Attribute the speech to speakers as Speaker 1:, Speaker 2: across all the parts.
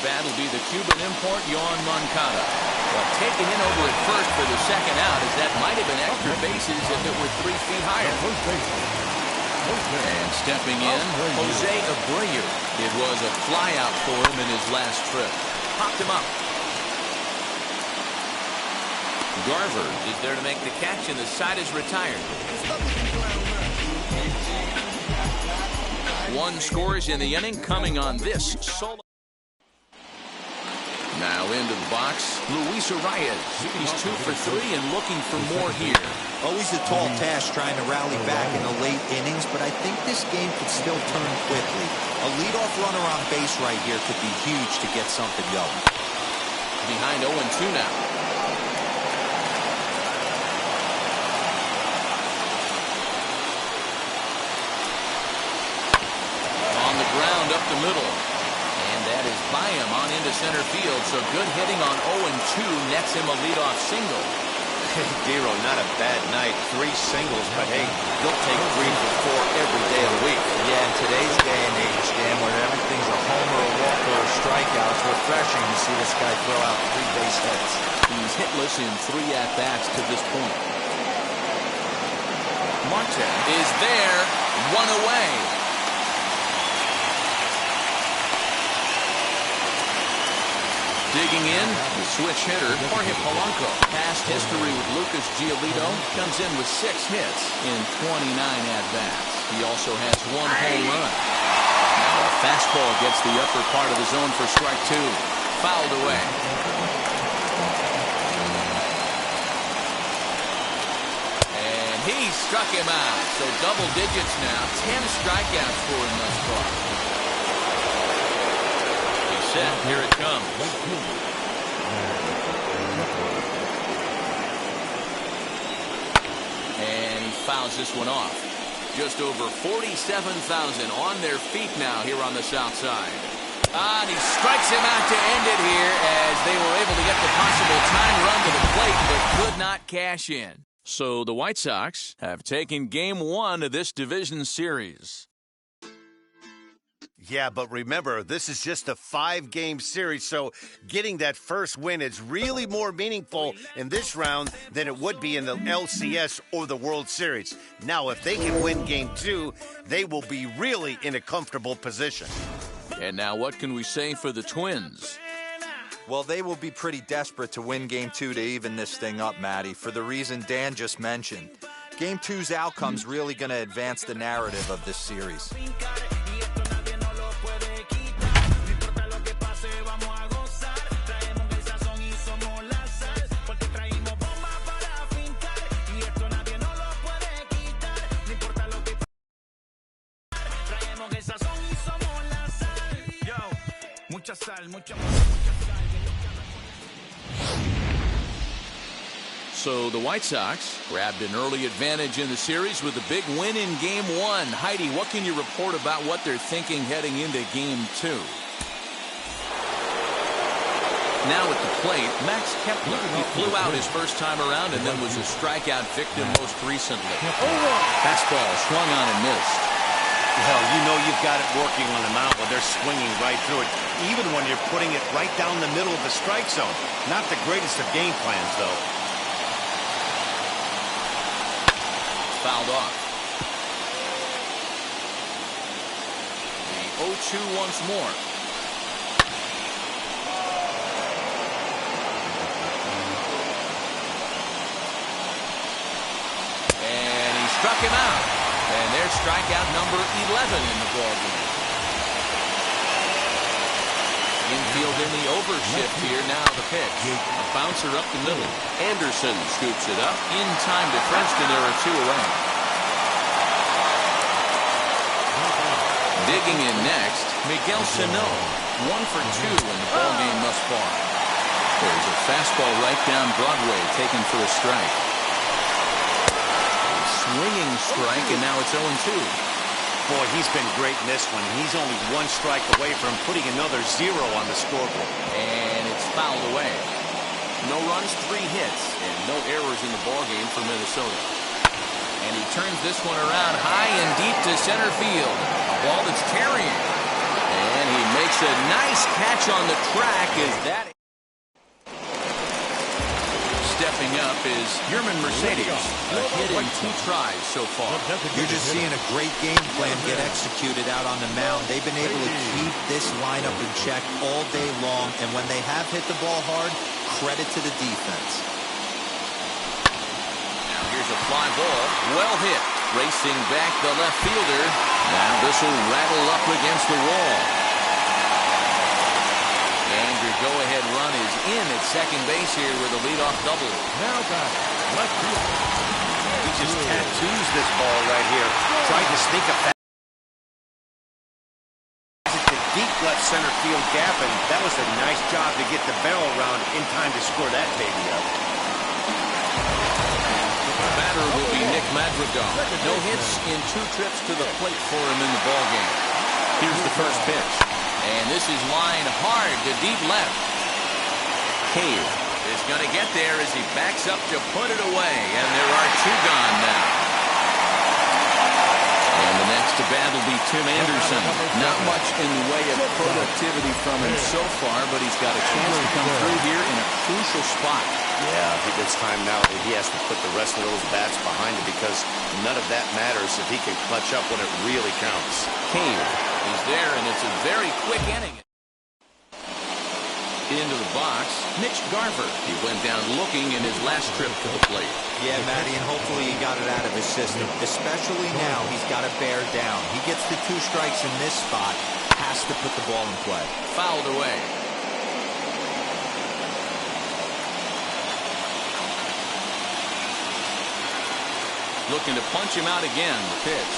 Speaker 1: bat will be the Cuban import, Yohan Moncada. But taken in over at first for the second out, as that might have been extra bases if it were 3 feet higher. And stepping in, Jose Abreu. It was a flyout for him in his last trip. Popped him up. Garver is there to make the catch, and the side is retired. 1 scores in the inning, coming on this solo. Now into the box, Luis Arias. He's 2 for 3 and looking for more here.
Speaker 2: Always a tall task trying to rally back in the late innings, but I think this game could still turn quickly. A leadoff runner on base right here could be huge to get something going.
Speaker 1: Behind 0-2 now. On the ground up the middle. And that is by him on into center field. So good hitting on 0-2 nets him a leadoff single.
Speaker 3: Dero, not a bad night. 3 singles, but hey, he'll take 3 for 4 every day of the week.
Speaker 2: Yeah, in today's day and age, Dan, where everything's a homer, a walk, or a strikeout, it's refreshing to see this guy throw out 3 base hits.
Speaker 1: He's hitless in 3 at-bats to this point. Marte is there, 1 away. Digging in, the switch hitter, Jorge Polanco. Past history with Lucas Giolito, comes in with 6 hits in 29 at-bats. He also has 1 home run. Now a fastball gets the upper part of the zone for strike 2. Fouled away. And he struck him out. So double digits now. 10 strikeouts for him thus far. Set. Here it comes. And he fouls this one off. Just over 47,000 on their feet now here on the south side. And he strikes him out to end it here as they were able to get the possible tying run to the plate but could not cash in. So the White Sox have taken game 1 of this division series.
Speaker 3: Yeah, but remember, this is just a 5-game series, so getting that first win is really more meaningful in this round than it would be in the LCS or the World Series. Now, if they can win game 2, they will be really in a comfortable position.
Speaker 1: And now what can we say for the Twins?
Speaker 2: Well, they will be pretty desperate to win Game 2 to even this thing up, Matty, for the reason Dan just mentioned. Game 2's outcome's really going to advance the narrative of this series.
Speaker 1: So the White Sox grabbed an early advantage in the series with a big win in Game 1. Heidi, what can you report about what they're thinking heading into Game 2? Now at the plate, Max Kepler. He flew out his first time around and then was a strikeout victim most recently. Fastball swung on and missed.
Speaker 3: Well, you know you've got it working on the mound when they're swinging right through it, even when you're putting it right down the middle of the strike zone. Not the greatest of game plans, though.
Speaker 1: Fouled off. The 0-2 once more. And he struck him out. And there's strikeout number 11 in the ballgame. Infield in the overshift here. Now the pitch. A bouncer up the middle. Anderson scoops it up in time to first, and there are 2 away. Digging in next, Miguel Sano. 1 for 2 in the ballgame thus far. There's a fastball right down Broadway, taken for a strike. Swinging strike, and now it's 0-2.
Speaker 3: Boy, he's been great in this one. He's only 1 strike away from putting another 0 on the scoreboard.
Speaker 1: And it's fouled away. No runs, 3 hits, and no errors in the ballgame for Minnesota. And he turns this one around high and deep to center field. A ball that's carrying. And he makes makes a nice catch on the track. Is that stepping up is German Mercedes. A hit in 2 tries so far.
Speaker 2: You're just seeing a great game plan get executed out on the mound. They've been able to keep this lineup in check all day long, and when they have hit the ball hard, credit to the defense.
Speaker 1: Now here's a fly ball. Well hit. Racing back the left fielder. Now this will rattle up against the wall. And your go-ahead run is in at second base here with a leadoff double.
Speaker 4: Now back, left field.
Speaker 3: He just tattoos this ball right here. Tried to sneak a pass at the deep left center field gap, and that was a nice job to get the barrel around in time to score that baby up.
Speaker 1: The batter will be Nick Madrigal. No hits in 2 trips to the plate for him in the ballgame. Here's the first pitch. And this is lined hard to deep left. Cave is going to get there as he backs up to put it away. And there are 2 gone now. And the next to bat will be Tim Anderson. Not much in the way of productivity from him so far, but he's got a chance to come through here in a crucial spot.
Speaker 3: Yeah, I think it's time now that he has to put the rest of those bats behind him, because none of that matters if he can clutch up when it really counts.
Speaker 1: Cave is there, and it's a very quick inning. Into the box, Mitch Garver. He went down looking in his last trip to the plate.
Speaker 2: Yeah, Matty, and hopefully he got it out of his system. Especially now, he's got to bear down. He gets the 2 strikes in this spot, has to put the ball in play.
Speaker 1: Fouled away. Looking to punch him out again, the pitch.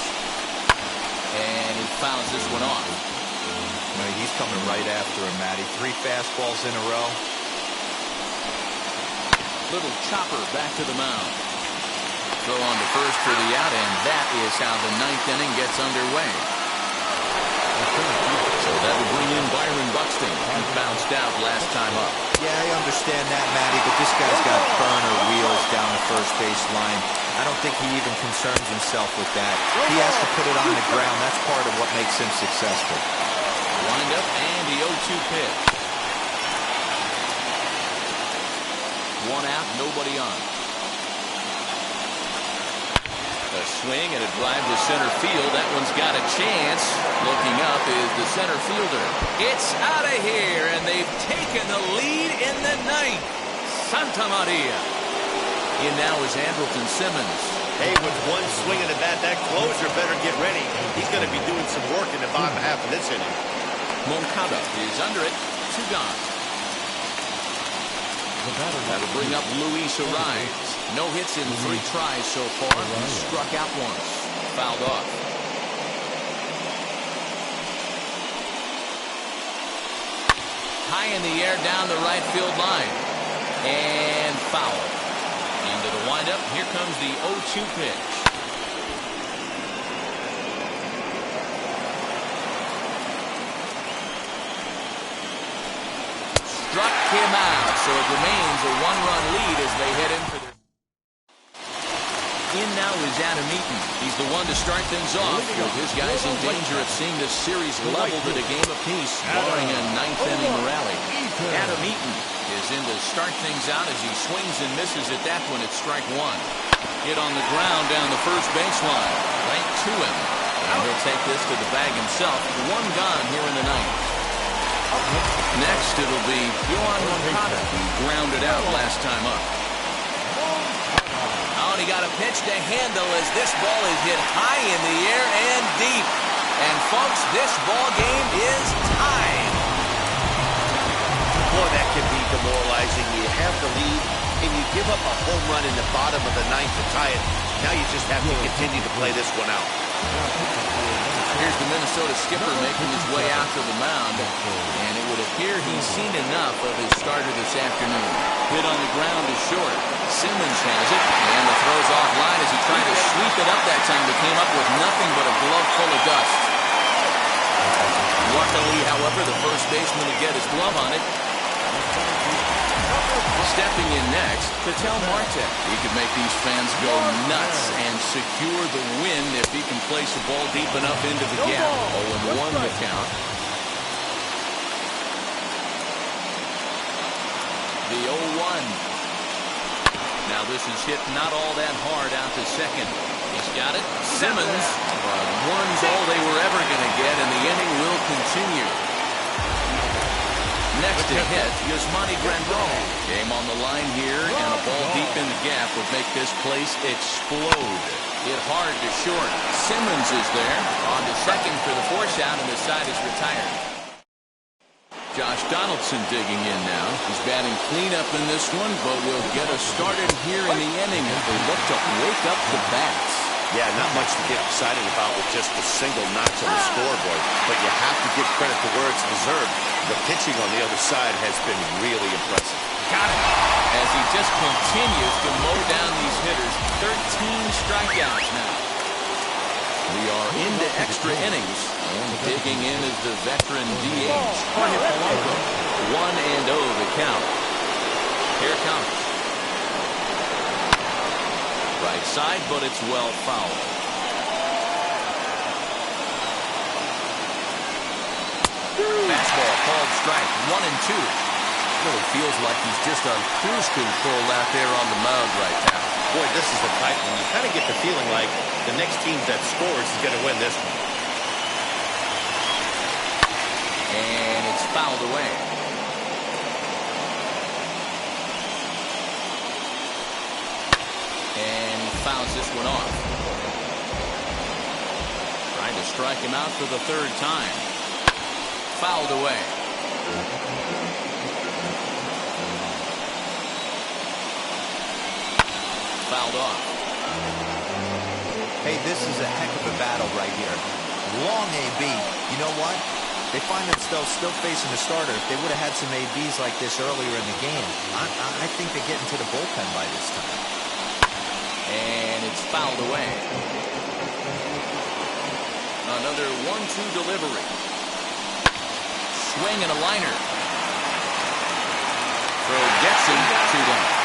Speaker 1: And he fouls this one off.
Speaker 2: No, he's coming right after him, Matty. 3 fastballs in a row.
Speaker 1: Little chopper back to the mound. Throw on to first for the out, and that is how the 9th inning gets underway. So that will bring in Byron Buxton, who bounced out last time up.
Speaker 2: Yeah, I understand that, Matty, but this guy's got burner wheels down the first base line. I don't think he even concerns himself with that. He has to put it on the ground. That's part of what makes him successful.
Speaker 1: Wind up and the 0-2 pitch. 1 out, nobody on. A swing and a drive to center field. That one's got a chance. Looking up is the center fielder. It's out of here, and they've taken the lead in the 9th. Santa Maria. In now is Andrelton Simmons.
Speaker 3: Hey, with 1 swing of the bat, that closer better get ready. He's going to be doing some work in the bottom half of this inning.
Speaker 1: Moncada is under it. 2 gone. That'll bring up Luis Ariz. No hits in 3 tries so far. He struck out once. Fouled off. High in the air down the right field line. And foul. Into the windup. Here comes the 0-2 pitch. Struck him out, so it remains a 1-run lead as they head in for their... In now is Adam Eaton. He's the one to start things off, with his guys in danger of seeing this series leveled at a game apiece, barring a 9th inning rally. Adam Eaton is in to start things out as he swings and misses at that one at strike 1. Hit on the ground down the first baseline, right to him. And he'll take this to the bag himself. 1 gone here in the 9th. Next, it'll be Yohan Moncada, who grounded out last time up. Oh, and he got a pitch to handle as this ball is hit high in the air and deep. And, folks, this ball game is tied.
Speaker 3: Boy, that can be demoralizing. You have the lead, and you give up a home run in the bottom of the 9th to tie it. Now you just have to continue to play this one out.
Speaker 1: Here's the Minnesota skipper making his way out to the mound, and it would appear he's seen enough of his starter this afternoon. Hit on the ground is short. Simmons has it, and the throw's offline as he tried to sweep it up that time, but came up with nothing but a glove full of dust. Luckily, however, the first baseman to get his glove on it. Stepping in next, Ketel Marte. He could make these fans go nuts and secure the win if he can place a ball deep enough into the gap. 0-1 the count. the 0-1. Now this is hit not all that hard out to second. He's got it. Simmons. But one's all they were ever going to get, and the inning will continue. Next to hit, Yasmani Grandal. Game on the line here, and a ball deep in the gap would make this place explode. Hit hard to short. Simmons is there. On to second for the force out, and the side is retired. Josh Donaldson digging in now. He's batting cleanup in this one, but will get us started here in the inning as they look to wake up the bats.
Speaker 3: Yeah, not much to get excited about with just a single notch on the scoreboard, but you have to give credit to where it's deserved. The pitching on the other side has been really impressive.
Speaker 1: Got it. As he just continues to mow down these hitters. 13 strikeouts now. We are into extra innings, and digging in is the veteran DH. 1-0 the count. Here comes. Right side, but it's well fouled. Fastball called strike. 1-2. Really feels like he's just on cruise control out there on the mound right now.
Speaker 3: Boy, this is the type one. You kind of get the feeling like the next team that scores is going to win this one.
Speaker 1: And it's fouled away. And he fouls this one off. Trying to strike him out for the third time. Fouled away. Fouled off.
Speaker 2: Hey, this is a heck of a battle right here. Long AB. You know what? They find themselves still facing the starter. If they would have had some ABs like this earlier in the game, I think they get into the bullpen by this time.
Speaker 1: And it's fouled away. Another 1-2 delivery. Swing and a liner. Throw gets him. 2 down.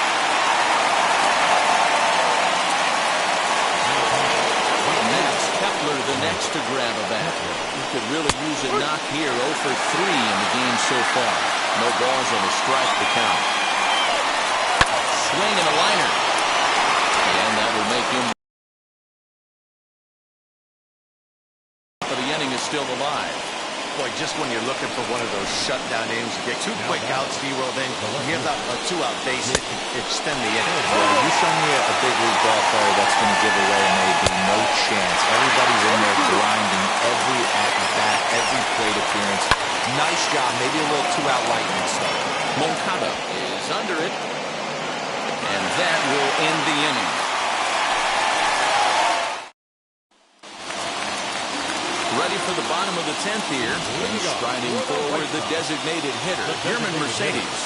Speaker 1: Kepler the next to grab a bat. He could really use a knock here. 0 for 3 in the game so far. No balls on the strike to count. Swing and a liner. And that will make him. But the inning is still alive.
Speaker 3: Boy, just when you're looking for one of those shutdown innings, you get 2 quick outs, D-Roll, then you have that 2-out base, extend the inning.
Speaker 2: Well, you show me a big league ball player that's going to give away maybe no chance. Everybody's in there grinding every at-bat, every plate appearance. Nice job. Maybe a little 2-out lightning stuff.
Speaker 1: Moncada is under it. And that will end the inning. Ready for the bottom of the 10th here. And striding forward, the designated hitter, Herman Mercedes.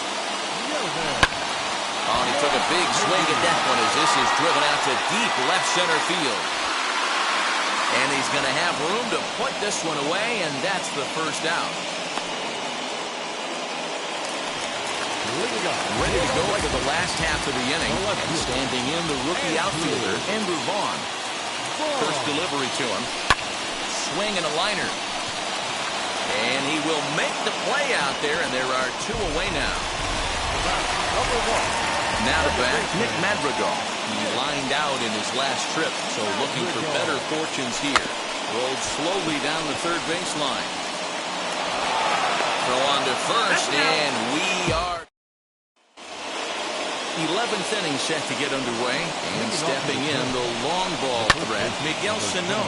Speaker 1: Oh, and he took a big swing at that one as this is driven out to deep left center field. And he's going to have room to put this one away, and that's the first out. Ready to go for the last half of the inning. And standing in, the rookie outfielder, Andrew Vaughn. First delivery to him. Swing and a liner. And he will make the play out there, and there are 2 away now. Now to bat, Nick Madrigal. He lined out in his last trip, so looking for better fortunes here. Rolled slowly down the third baseline. Throw on to first, and we are 11th inning set to get underway. And stepping in, the long ball threat, Miguel Sano.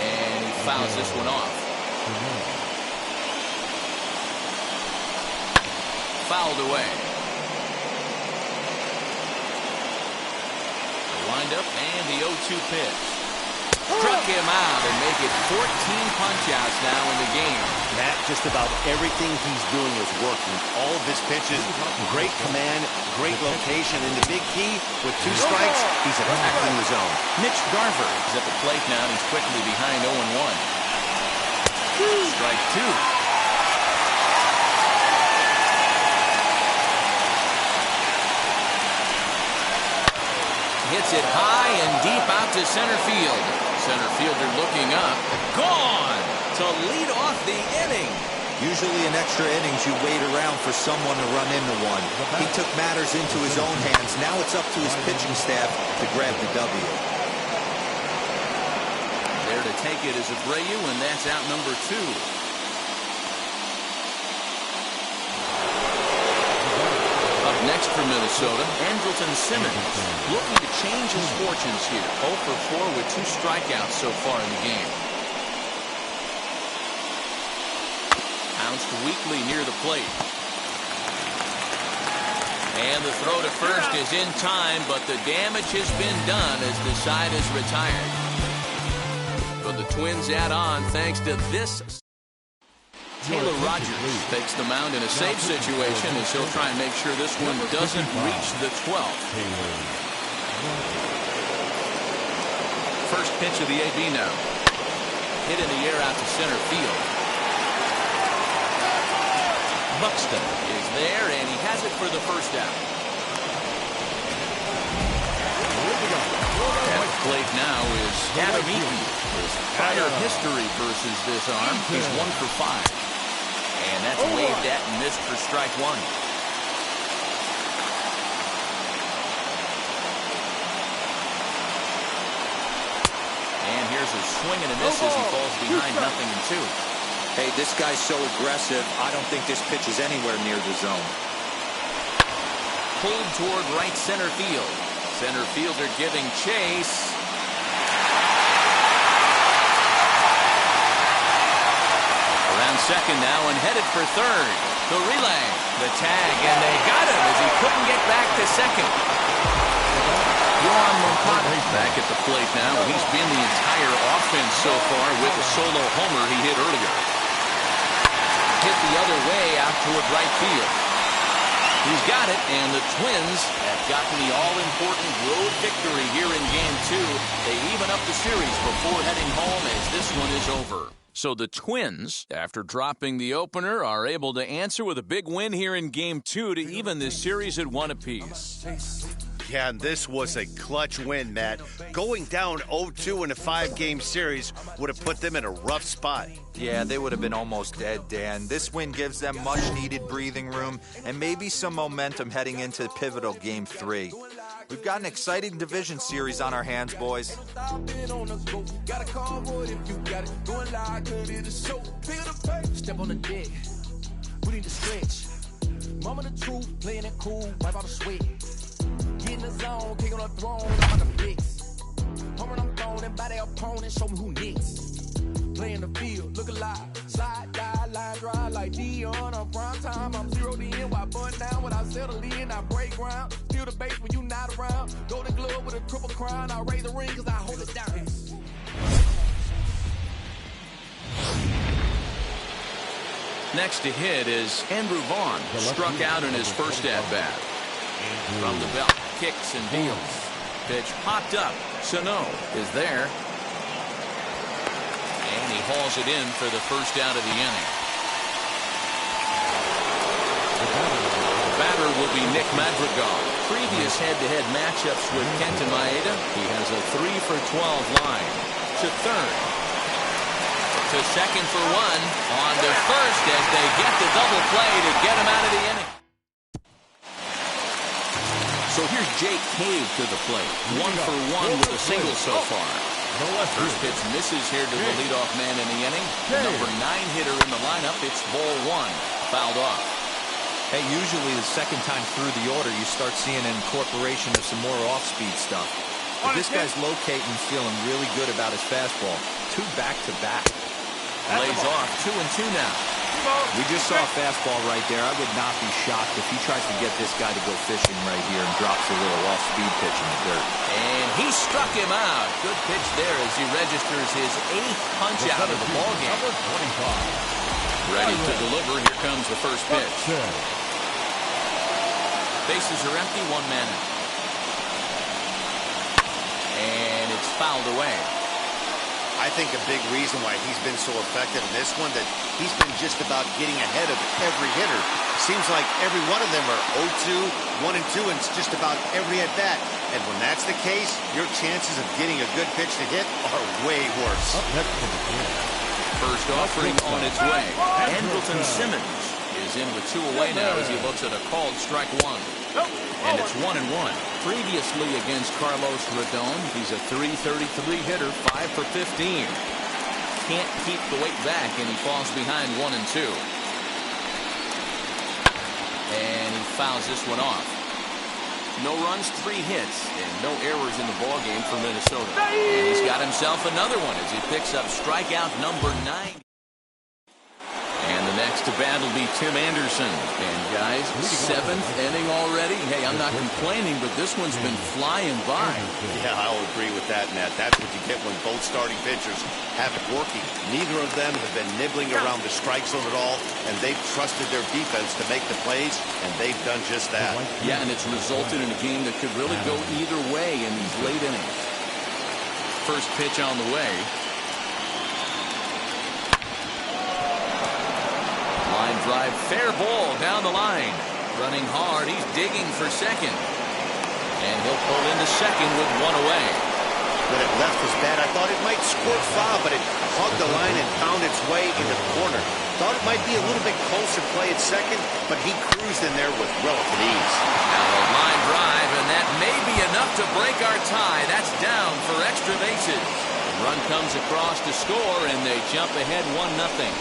Speaker 1: And he fouls this one off. Fouled away. The windup and the 0-2 pitch. Struck him out and make it 14 punch-outs now in the game.
Speaker 3: Matt, just about everything he's doing is working. All of his pitches, great command, great location, and the big key, with 2 strikes, he's attacking the zone.
Speaker 1: Mitch Garver is at the plate now, and he's quickly behind 0-1. Strike 2. Hits it high and deep out to center field. Center fielder looking up. Gone to lead off the inning.
Speaker 2: Usually in extra innings, you wait around for someone to run into one. He took matters into his own hands. Now it's up to his pitching staff to grab the W.
Speaker 1: There to take it is Abreu, and that's out number 2. Up next for Minnesota, Andrelton Simmons, looking to change his fortunes here. 0 for 4 with 2 strikeouts so far in the game. Bounced weakly near the plate. And the throw to first is in time, but the damage has been done as the side is retired. But the Twins add on thanks to this. Taylor Rogers takes the mound in a safe situation as he'll try and make sure this one doesn't reach the 12th. First pitch of the AB now. Hit in the air out to center field. Buxton is there, and he has it for the first out. At the plate now is Adam Eaton. His prior history versus this arm, he's 1 for 5. And that's waved at and missed for strike 1. And here's a swing and a miss as he falls behind 0-2.
Speaker 2: Hey, this guy's so aggressive, I don't think this pitch is anywhere near the zone.
Speaker 1: Pulled toward right center field. Center fielder giving chase. Around second now and headed for third. The relay, the tag, and they got him as he couldn't get back to second. Yohan Moncada back at the plate now. He's been the entire offense so far with a solo homer he hit earlier. Hit the other way out toward right field. He's got it, and the Twins have gotten the all-important road victory here in Game 2. They even up the series before heading home as this one is over. So the Twins, after dropping the opener, are able to answer with a big win here in Game 2 to even this series at 1 apiece.
Speaker 3: Yeah, and this was a clutch win, Matt. Going down 0-2 in a 5-game series would have put them in a rough spot.
Speaker 2: Yeah, they would have been almost dead, Dan. This win gives them much-needed breathing room and maybe some momentum heading into the pivotal Game 3. We've got an exciting division series on our hands, boys.
Speaker 5: Step on the deck. We need to stretch. Mama the truth, playing it cool, wipe out the sweat. Get in the zone, kick on the throne, I'm on the blitz. Home I'm throwing and by their opponent, show me who next. Play in the field, look alive. Slide, die, line drive like Dion on prime time. I'm 0 to end, while bun down when I settle in. I break ground, steal the base when you not around. Golden glove with a triple crown. I raise the ring cause I hold it down.
Speaker 1: Next to hit is Andrew Vaughn, struck out in his first at-bat. From the belt, kicks and deals. Pitch popped up. Sano is there. And he hauls it in for the first out of the inning. The batter will be Nick Madrigal. Previous head-to-head matchups with Kenta Maeda, he has a 3 for 12 line. To third. To second for 1. On to first as they get the double play to get him out of the inning. So here's Jake Cave to the plate. 1 for 1 with a single so far. First pitch misses here to the leadoff man in the inning. The number 9 hitter in the lineup. It's ball 1. Fouled off.
Speaker 2: Hey, usually the second time through the order, you start seeing an incorporation of some more off-speed stuff. But this guy's locating, feeling really good about his fastball. 2 back-to-back.
Speaker 1: Lays off 2-2 now.
Speaker 2: We just saw a fastball right there. I would not be shocked if he tries to get this guy to go fishing right here and drops a little off-speed pitch in the dirt.
Speaker 1: And he struck him out. Good pitch there as he registers his 8th punch out of the ballgame. Ready to deliver. Here comes the first pitch. Bases are empty, 1 man out. And it's fouled away.
Speaker 3: I think a big reason why he's been so effective in this one, that he's been just about getting ahead of every hitter. Seems like every one of them are 0-2, 1-2, and it's just about every at-bat. And when that's the case, your chances of getting a good pitch to hit are way worse.
Speaker 1: First offering on its way. Andrelton Simmons is in with 2 away now as he looks at a called strike 1. And it's 1-1. Previously against Carlos Rodon, he's a .333 hitter, 5 for 15. Can't keep the weight back, and he falls behind 1-2. And he fouls this one off. No runs, 3 hits, and no errors in the ballgame for Minnesota. And he's got himself another one as he picks up strikeout number 9. And the next to bat will be Tim Anderson. And guys, 7th inning already. Hey, I'm not complaining, but this one's been flying by.
Speaker 3: Yeah, I'll agree with that, Matt. That's what you get when both starting pitchers have it working. Neither of them have been nibbling around the strike zone at all, and they've trusted their defense to make the plays, and they've done just that.
Speaker 1: Yeah, and it's resulted in a game that could really go either way in these late innings. First pitch on the way. Line drive, fair ball down the line. Running hard, he's digging for second. And he'll pull into second with 1 away.
Speaker 3: When it left his bat, I thought it might squirt foul, but it hugged the line and found its way into the corner. Thought it might be a little bit closer play at second, but he cruised in there with relative ease.
Speaker 1: Now a line drive, and that may be enough to break our tie. That's down for extra bases. Run comes across to score, and they jump ahead 1-0.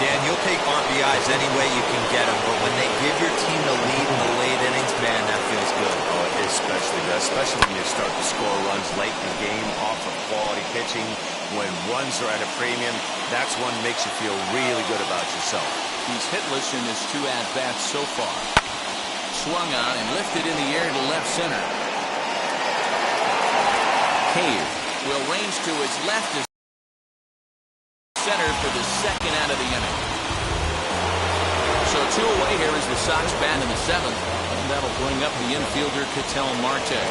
Speaker 2: Dan, you'll take RBIs any way you can get them, but when they give your team the lead in the late innings, man, that feels good.
Speaker 3: Oh, it especially does, especially when you start to score runs late in the game off of quality pitching. When runs are at a premium, that's one that makes you feel really good about yourself.
Speaker 1: He's hitless in his 2 at-bats so far. Swung on and lifted in the air to left center. Cave will range to his left as center for the second out of the inning. So 2 away here as the Sox bat in the 7th, and that'll bring up the infielder Ketel Marte.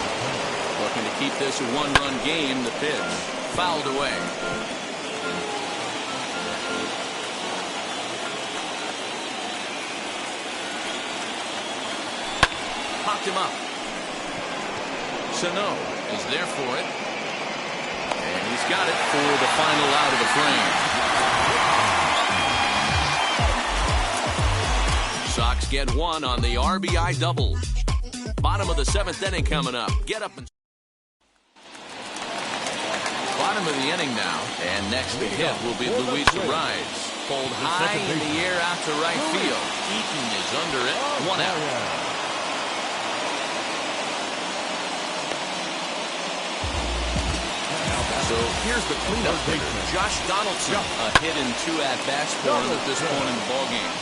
Speaker 1: Looking to keep this a 1-run game. The pitch fouled away. Popped him up. Sano is there for it. And he's got it for the final out of the frame. Sox get 1 on the RBI double. Bottom of the 7th inning coming up. Get up and... Bottom of the inning now. And next to hit will be Luis Arraez. Pulled high in the air out to right field. Eaton is under it. 1 out. So here's the cleanup hitter, Josh Donaldson. A hit in 2 at-bats for him at this point in the ballgame.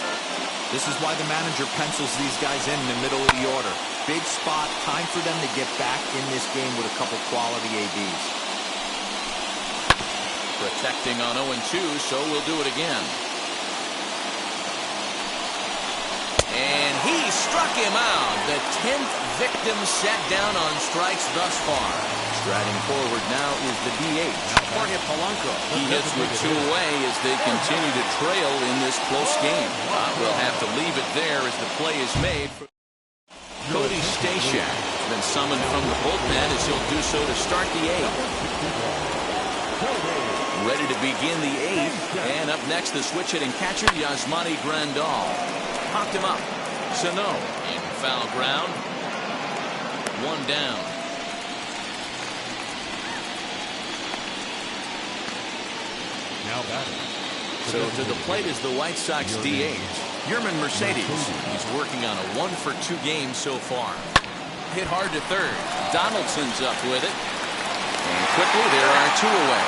Speaker 2: This is why the manager pencils these guys in the middle of the order. Big spot, time for them to get back in this game with a couple quality ABs.
Speaker 1: Protecting on 0-2, so we'll do it again. And he struck him out. The 10th victim set down on strikes thus far. Striding forward now is the DH, Jorge Polanco. He hits with 2 away as they continue to trail in this close game. We'll have to leave it there as the play is made. Cody Stashak been summoned from the bullpen as he'll do so to start the 8th. Ready to begin the 8th. And up next, the switch-hitting catcher, Yasmani Grandal. Popped him up. Sano in foul ground. 1 down.
Speaker 4: Now batting.
Speaker 1: So to the plate is the White Sox DH, Yerman Mercedes. He's working on a 1-for-2 game so far. Hit hard to third. Donaldson's up with it. And quickly there are 2 away.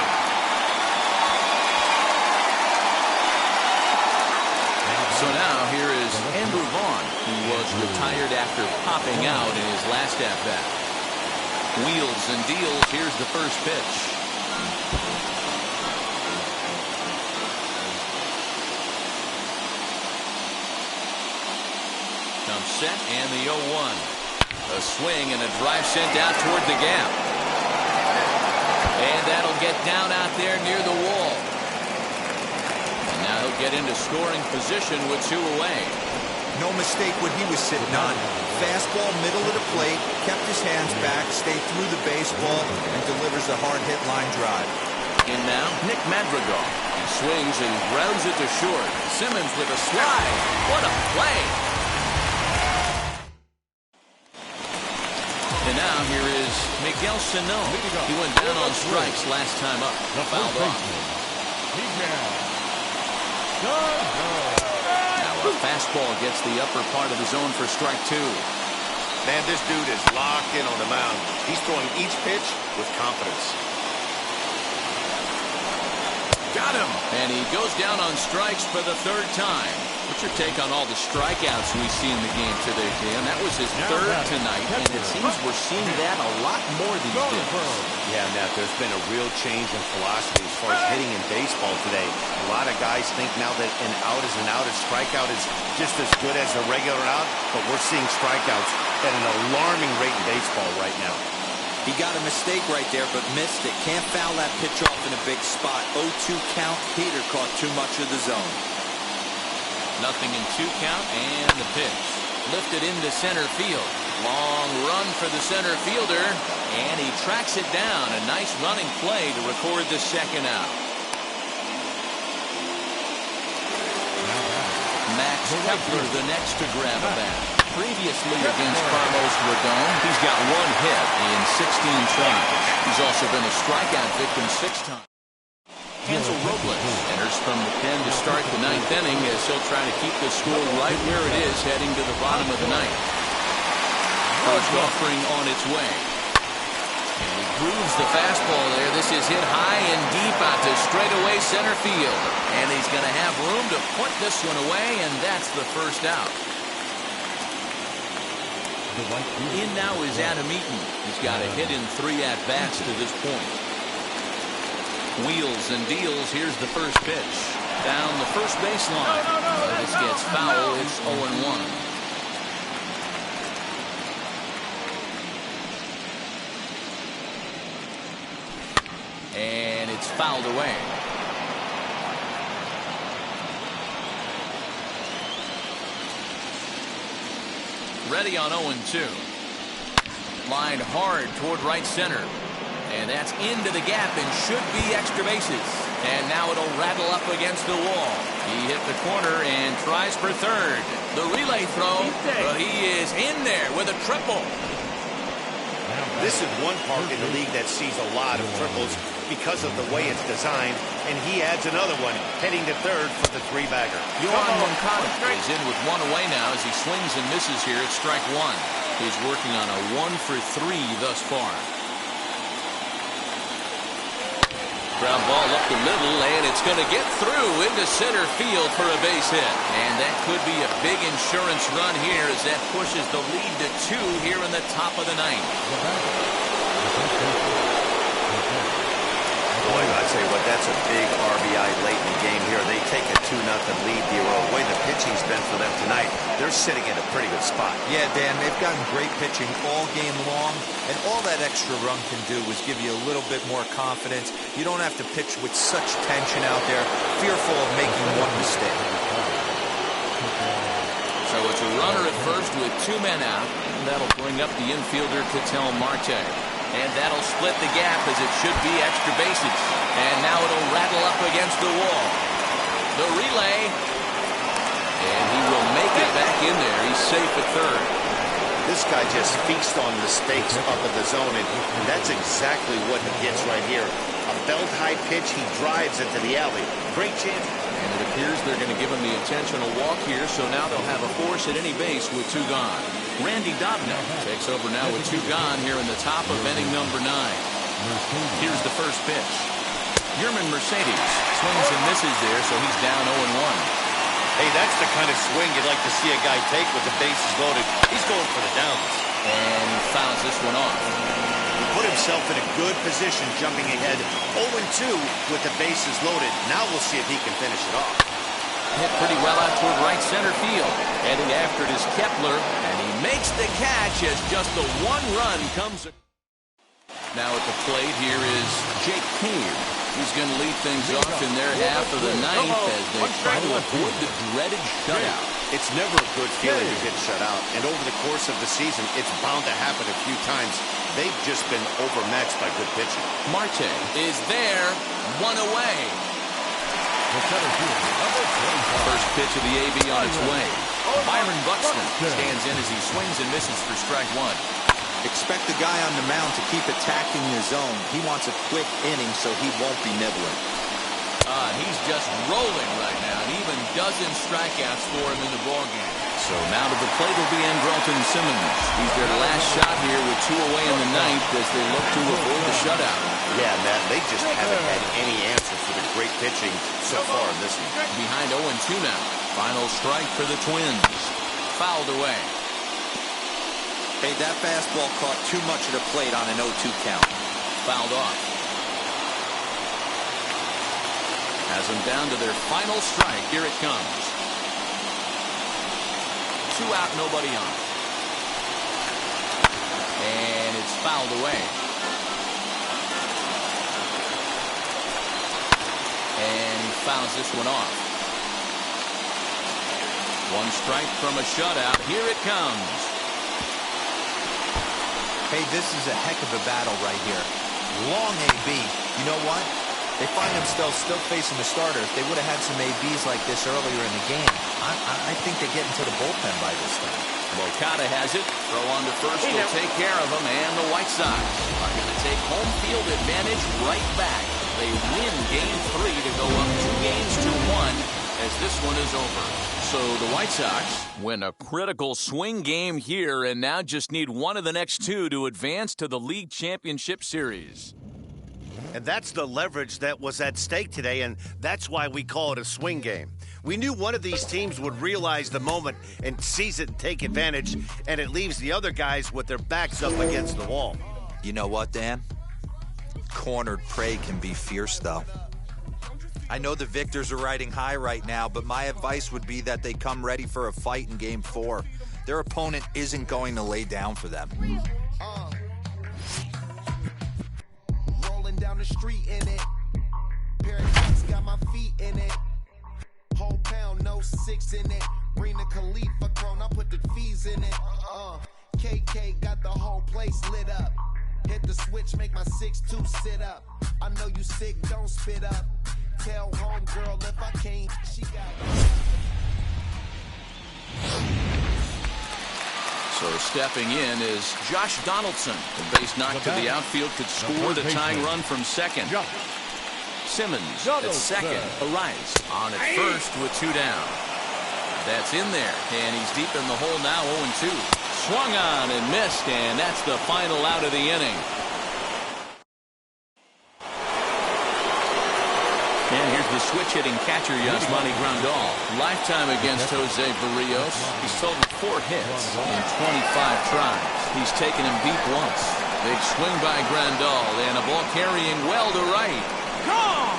Speaker 1: So now here is Andrew Vaughn, who was retired after popping out in his last at-bat. Wheels and deals. Here's the first pitch. Comes set and the 0-1. A swing and a drive sent out toward the gap. And that'll get down out there near the wall. And now he'll get into scoring position with 2 away.
Speaker 2: No mistake what he was sitting on. Fastball, middle of the plate, kept his hands back, stayed through the baseball, and delivers a hard-hit line drive.
Speaker 1: In now, Nick Madrigal. He swings and grounds it to short. Simmons with a slide. What a play. And now here is Miguel Sano. He went down on strikes last time up. Fouled off. Now a fastball gets the upper part of the zone for strike 2.
Speaker 3: Man, this dude is locked in on the mound. He's throwing each pitch with confidence.
Speaker 1: Got him. And he goes down on strikes for the 3rd time. What's your take on all the strikeouts we see in the game today, Dan? That was his 3rd tonight, and it seems we're seeing that a lot more these days.
Speaker 3: Yeah, Matt, there's been a real change in philosophy as far as hitting in baseball today. A lot of guys think now that an out is an out, a strikeout is just as good as a regular out, but we're seeing strikeouts at an alarming rate in baseball right now.
Speaker 2: He got a mistake right there, but missed it. Can't foul that pitch off in a big spot. 0-2 count. Peter caught too much of the zone.
Speaker 1: Nothing in 2 count, and the pitch. Lifted into center field. Long run for the center fielder, and he tracks it down. A nice running play to record the 2nd out. Max Kepler the next to grab a bat. Previously against Carlos Rodon, he's got 1 hit in 16 tries. He's also been a strikeout victim 6 times. Hansel Robles enters from the pen to start the 9th inning as he'll try to keep the score right where it is heading to the bottom of the 9th. First offering on its way. And he grooves the fastball there. This is hit high and deep out to straightaway center field. And he's going to have room to put this one away, and that's the 1st out. In now is Adam Eaton. He's got a hit in 3 at-bats to this point. Wheels and deals. Here's the first pitch. Down the first baseline. This gets foul. It's 0-1. And it's fouled away. Ready on 0-2. Lined hard toward right center. And that's into the gap and should be extra bases. And now it'll rattle up against the wall. He hit the corner and tries for 3rd. The relay throw, but he is in there with a triple.
Speaker 3: This is one park in the league that sees a lot of triples because of the way it's designed, and he adds another one, heading to 3rd for the 3-bagger.
Speaker 1: Yohan Moncada is in with 1 away now as he swings and misses here at strike 1. He's working on a 1-for-3 thus far. Ground ball up the middle, and it's going to get through into center field for a base hit. And that could be a big insurance run here as that pushes the lead to 2 here in the top of the 9th.
Speaker 3: Boy, I tell you what, that's a big RBI late in the game here. They take a 2-0 lead. The way the pitching's been for them tonight, they're sitting in a pretty good spot.
Speaker 2: Yeah, Dan, they've gotten great pitching all game long, and all that extra run can do is give you a little bit more confidence. You don't have to pitch with such tension out there, fearful of making one mistake.
Speaker 1: So it's a runner at first with 2 men out. And that'll bring up the infielder, Ketel Marte. And that'll split the gap as it should be extra bases. And now it'll rattle up against the wall. The relay. And he will make it back in there. He's safe at 3rd.
Speaker 3: This guy just feasts on mistakes up in the zone, and that's exactly what he gets right here. A belt-high pitch, he drives into the alley. Great chance.
Speaker 1: And it appears they're going to give him the intentional walk here, so now they'll have a force at any base with 2 gone. Randy Dobnak takes over now with 2 gone here in the top of inning number 9. Here's the first pitch. Yerman Mercedes swings and misses there, so he's down 0-1.
Speaker 3: Hey, that's the kind of swing you'd like to see a guy take with the bases loaded. He's going for the downs.
Speaker 1: And he fouls this one off.
Speaker 3: He put himself in a good position jumping ahead 0-2 with the bases loaded. Now we'll see if he can finish it off.
Speaker 1: Hit pretty well out toward right center field. Heading after it is Kepler, and he makes the catch as just the 1 run comes. Now at the plate here is Jake Cave. He's going to lead things off in their half of the 9th as they try to avoid the dreaded shutout.
Speaker 3: It's never a good feeling to get shut out, and over the course of the season, it's bound to happen a few times. They've just been overmatched by good pitching.
Speaker 1: Marte is there, one away. First pitch of the AB on its way. Byron Buxton stands in as he swings and misses for strike one.
Speaker 2: Expect the guy on the mound to keep attacking the zone. He wants a quick inning so he won't be nibbling.
Speaker 1: He's just rolling right now, and even dozen strikeouts for him in the ballgame. So now to the plate will be Andrelton Simmons. He's their last shot here with 2 away in the ninth as they look to avoid the shutout.
Speaker 3: Yeah, Matt, they just haven't had any answer for the great pitching so far in this one.
Speaker 1: Behind 0-2 now. Final strike for the Twins. Fouled away.
Speaker 2: Hey, that fastball caught too much of the plate on an 0-2 count.
Speaker 1: Fouled off. Has them down to their final strike. Here it comes. 2 out, nobody on. And it's fouled away. And he fouls this one off. 1 strike from a shutout. Here it comes.
Speaker 2: Hey, this is a heck of a battle right here. Long AB. You know what? They find themselves still facing the starter. If they would have had some ABs like this earlier in the game, I think they're getting to the bullpen by this time.
Speaker 1: Moncada has it. Throw on to first will take care of him, and the White Sox are going to take home field advantage right back. They win Game 3 to go up 2 games to 1 as this one is over. So the White Sox win a critical swing game here and now just need one of the next 2 to advance to the League Championship Series.
Speaker 3: And that's the leverage that was at stake today, and that's why we call it a swing game. We knew one of these teams would realize the moment and seize it and take advantage, and it leaves the other guys with their backs up against the wall.
Speaker 2: You know what, Dan? Cornered prey can be fierce, though. I know the victors are riding high right now, but my advice would be that they come ready for a fight in Game 4. Their opponent isn't going to lay down for them.
Speaker 5: Rolling down the street in it. Pair of kicks got my feet in it. Whole pound, no 6 in it. Bring the Khalifa clone, I put the fees in it. KK got the whole place lit up. Hit the switch, make my 6'2" sit up. I know you sick, don't spit up. Tell homegirl if I can't, she got it.
Speaker 1: So stepping in is Josh Donaldson. The base knock to the outfield could score the tying run from second. Simmons at second. Arise on at first with 2 down. That's in there, and he's deep in the hole now, 0-2. Swung on and missed, and that's the final out of the inning. And here's the switch-hitting catcher, Yasmani Grandal. Lifetime against Jose Barrios. He's totaled 4 hits in 25 tries. He's taken him deep once. Big swing by Grandal, and a ball carrying well to right. Gone!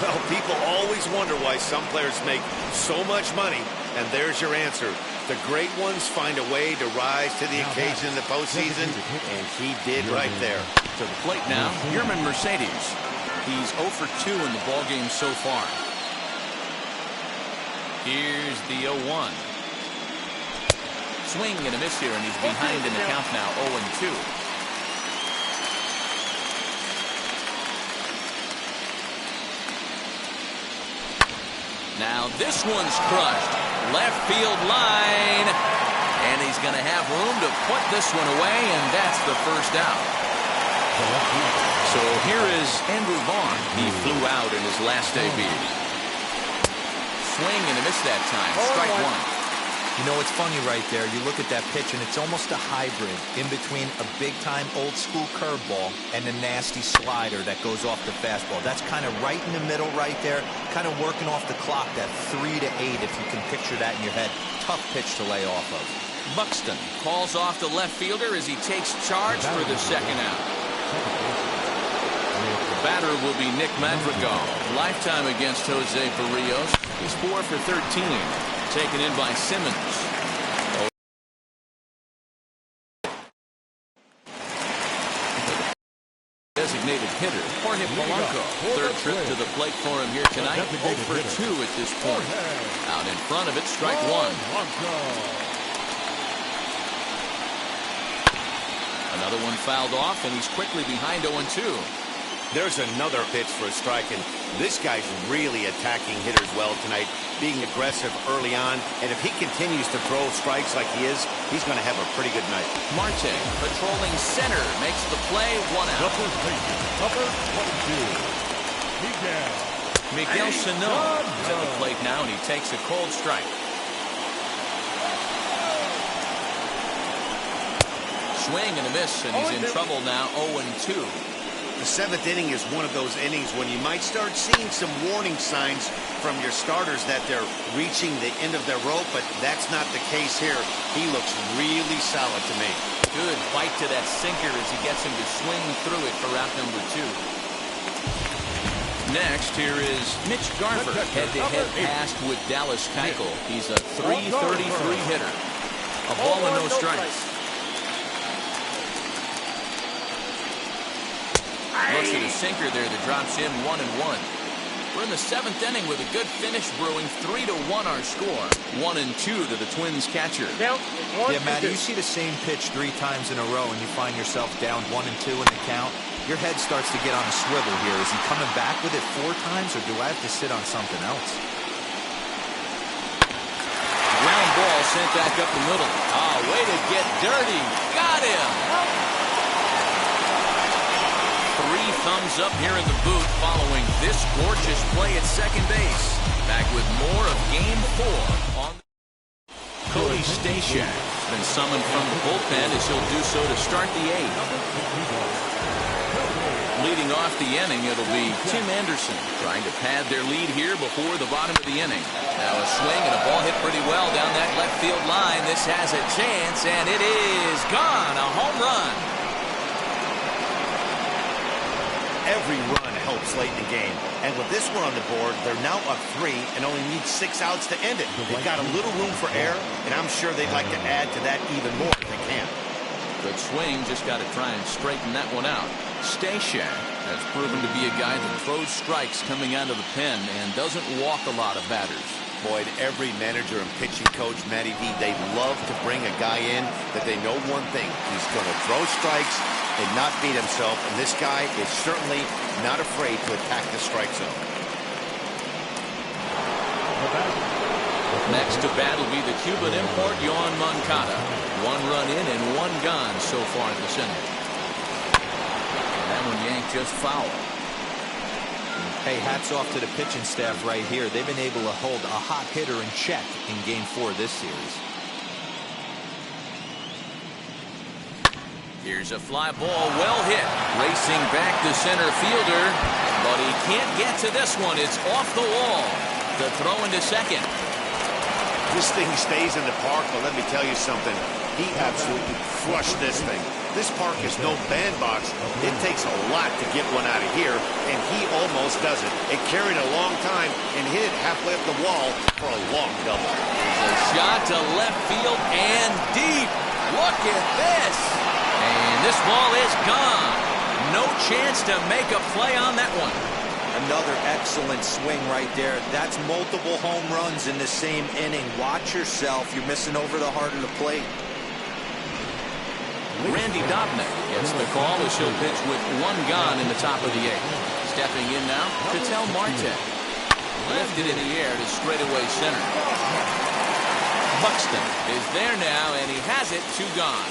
Speaker 3: Well, people always wonder why some players make so much money, and there's your answer. The great ones find a way to rise to the occasion in the postseason, and he did right there.
Speaker 1: To the plate now, Yerman Mercedes. He's 0 for 2 in the ballgame so far. Here's the 0-1. Swing and a miss here, and he's behind in the count now, 0-2. Now this one's crushed. Left field line. And he's going to have room to put this one away, and that's the first out. So here is Andrew Vaughn. He flew out in his last debut. Swing and a miss that time. Strike 1.
Speaker 2: You know, it's funny right there. You look at that pitch, and it's almost a hybrid in between a big-time old-school curveball and a nasty slider that goes off the fastball. That's kind of right in the middle right there, kind of working off the clock, that 3 to 8, if you can picture that in your head. Tough pitch to lay off of.
Speaker 1: Buxton calls off the left fielder as he takes charge for the second out. The batter will be Nick Madrigal. Lifetime against Jose Barrios. He's 4 for 13. Taken in by Simmons. Designated designated hitter, Jorge Polanco. Third trip to the plate for him here tonight. 0 for 2 at this point. Out in front of it, strike one. Another one fouled off, and he's quickly behind 0-2.
Speaker 3: There's another pitch for a strike, and this guy's really attacking hitters well tonight, being aggressive early on, and if he continues to throw strikes like he is, he's going to have a pretty good night.
Speaker 1: Marte, patrolling center, makes the play, 1 out.
Speaker 4: Number 22,
Speaker 1: Miguel Sano is at the plate now, and he takes a cold strike. Swing and a miss, and he's in trouble now, 0-2.
Speaker 3: The 7th inning is one of those innings when you might start seeing some warning signs from your starters that they're reaching the end of their rope, but that's not the case here. He looks really solid to me.
Speaker 1: Good bite to that sinker as he gets him to swing through it for out number 2. Next, here is Mitch Garver, head-to-head pass with Dallas Keuchel. He's a .333 hitter. A ball and no strikes. Looks at a sinker there that drops in 1-1. We're in the 7th inning with a good finish brewing. 3-1 our score. 1-2 to the Twins catcher.
Speaker 2: Yeah, Matt, you see the same pitch 3 times in a row and you find yourself down 1-2 in the count. Your head starts to get on a swivel here. Is he coming back with it 4 times, or do I have to sit on something else?
Speaker 1: Ground ball sent back up the middle. Oh, way to get dirty. Got him. 3 thumbs up here in the booth following this gorgeous play at second base. Back with more of Game 4 on Cody Stashak. Been summoned from the bullpen as he'll do so to start the 8th. Leading off the inning, it'll be Tim Anderson trying to pad their lead here before the bottom of the inning. Now a swing and a ball hit pretty well down that left field line. This has a chance, and it is gone. A home run.
Speaker 3: Every run helps late in the game, and with this one on the board, they're now up 3 and only need 6 outs to end it. They've got a little room for error, and I'm sure they'd like to add to that even more if they can.
Speaker 1: Good swing, just got to try and straighten that one out. Stashak has proven to be a guy that throws strikes coming out of the pen and doesn't walk a lot of batters.
Speaker 3: Boyd, every manager and pitching coach, Matty V, they love to bring a guy in that they know one thing. He's going to throw strikes and not beat himself, and this guy is certainly not afraid to attack the strike zone.
Speaker 1: Next to bat will be the Cuban import, Yoan Moncada. 1 run in and 1 gone so far in this inning. That one yanked just foul.
Speaker 2: Hey, hats off to the pitching staff right here. They've been able to hold a hot hitter in check in Game 4 of this series.
Speaker 1: Here's a fly ball, well hit. Racing back to center fielder, but he can't get to this one. It's off the wall. The throw into second.
Speaker 3: This thing stays in the park, but let me tell you something. He absolutely crushed this thing. This park is no bandbox. It takes a lot to get one out of here, and he almost does it. It carried a long time and hit it halfway up the wall for a long double.
Speaker 1: A shot to left field and deep. Look at this. And this ball is gone. No chance to make a play on that one.
Speaker 2: Another excellent swing right there. That's multiple home runs in the same inning. Watch yourself. You're missing over the heart of the plate.
Speaker 1: Randy Dobnak gets the call as he'll pitch with 1 gone in the top of the 8th. Stepping in now, Ketel Marte. Lifted in the air to straightaway center. Buxton is there now, and he has it, 2 gone.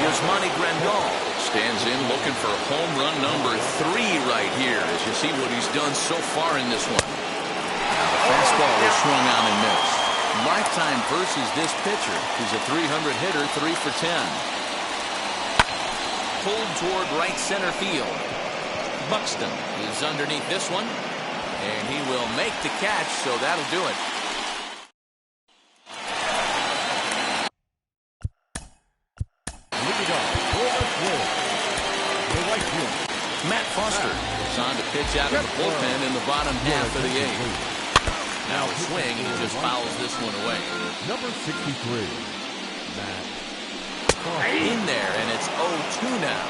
Speaker 1: Here's Monty Grandal. Stands in looking for home run number 3 right here as you see what he's done so far in this one. Now the fastball is swung on and missed. Lifetime versus this pitcher. He's a 300 hitter, 3 for 10. Pulled toward right center field. Buxton is underneath this one, and he will make the catch, so that'll do it. Matt Foster is on to pitch out of the bullpen in the bottom half of the 8th. Now a swing, he just fouls this one away.
Speaker 4: Number 63, Matt
Speaker 1: In there, and it's 0-2 now.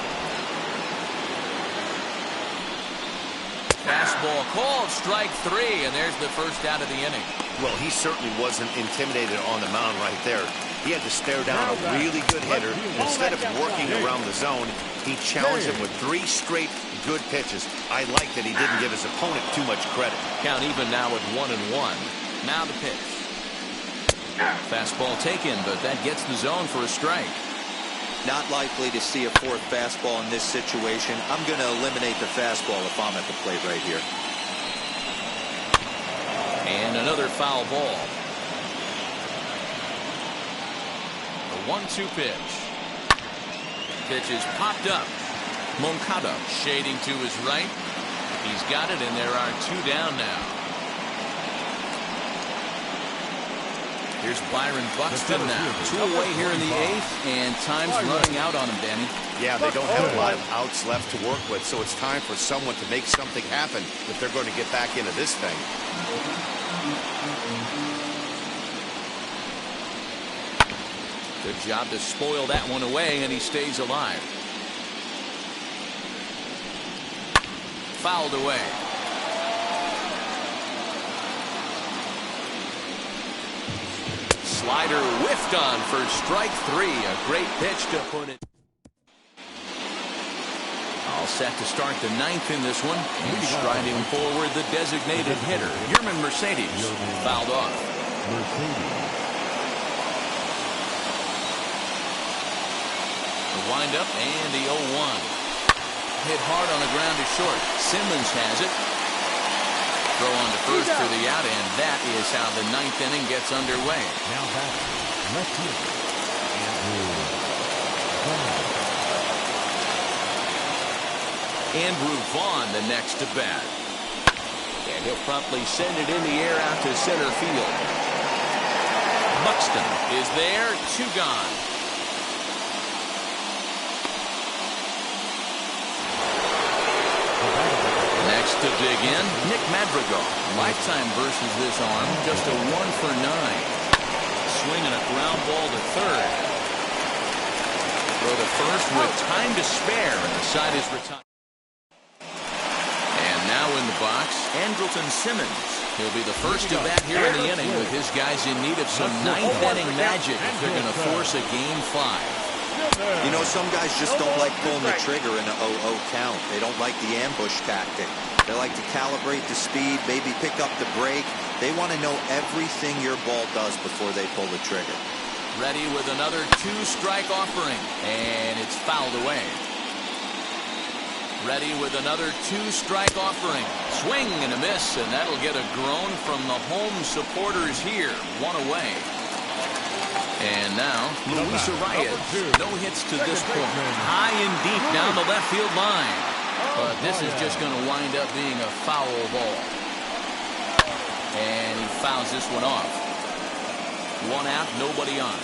Speaker 1: Fastball called, strike three, and there's the first out of the inning.
Speaker 3: Well, he certainly wasn't intimidated on the mound right there. He had to stare down a really good hitter. Instead of working around the zone, he challenged him with 3 straight good pitches. I like that he didn't give his opponent too much credit.
Speaker 1: Count even now at 1-1. Now the pitch. Fastball taken, but that gets the zone for a strike.
Speaker 2: Not likely to see a fourth fastball in this situation. I'm going to eliminate the fastball if I'm at the plate right here.
Speaker 1: And another foul ball. The 1-2 pitch. Pitch is popped up. Moncada shading to his right. He's got it, and there are 2 down now. Here's Byron Buxton now. 2 away here in the 8th, and time's running out on him, Danny.
Speaker 3: Yeah, they don't have a lot of outs left to work with, so it's time for someone to make something happen if they're going to get back into this thing.
Speaker 1: Good job to spoil that one away, and he stays alive. Fouled away. Slider whiffed on for strike 3. A great pitch to put it. All set to start the 9th in this one. And striding forward, the designated hitter, Yerman Mercedes, fouled off. The windup and the 0-1. Hit hard on the ground to short. Simmons has it. Throw on to first for the out, and that is how the 9th inning gets underway.
Speaker 4: Now back, left field,
Speaker 1: Andrew Vaughn, the next to bat. And he'll promptly send it in the air out to center field. Buxton is there, 2 gone. Next to dig in, Nick Madrigal. Lifetime versus this arm, just a 1 for 9. Swinging a ground ball to third. Throw to first with time to spare, and the side is retired. And now in the box, Andrelton Simmons. He'll be the first to bat here in the inning with his guys in need of some 9th inning magic if they're going to force a game 5.
Speaker 2: You know, some guys just don't like pulling the trigger in an 0-0 count. They don't like the ambush tactic. They like to calibrate the speed, maybe pick up the break. They want to know everything your ball does before they pull the trigger.
Speaker 1: Ready with another 2-strike offering, and it's fouled away. Ready with another 2-strike offering. Swing and a miss, and that'll get a groan from the home supporters here. 1 away. And now, Luis Arias. No hits to this point. High and deep down the left field line. But this is just going to wind up being a foul ball. And he fouls this one off. 1 out, nobody on.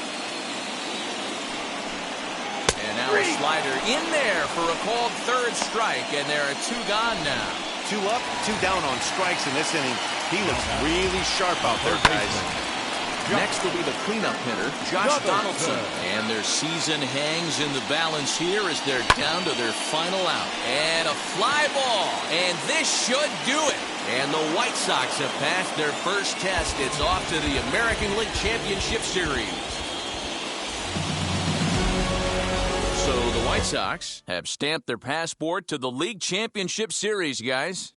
Speaker 1: And now a slider in there for a called 3rd strike. And there are 2 gone now.
Speaker 3: 2 up, 2 down on strikes in this inning. He looks really sharp out there, guys.
Speaker 1: Next will be the cleanup hitter, Josh Donaldson. And their season hangs in the balance here as they're down to their final out. And a fly ball. And this should do it. And the White Sox have passed their first test. It's off to the American League Championship Series. So the White Sox have stamped their passport to the League Championship Series, guys.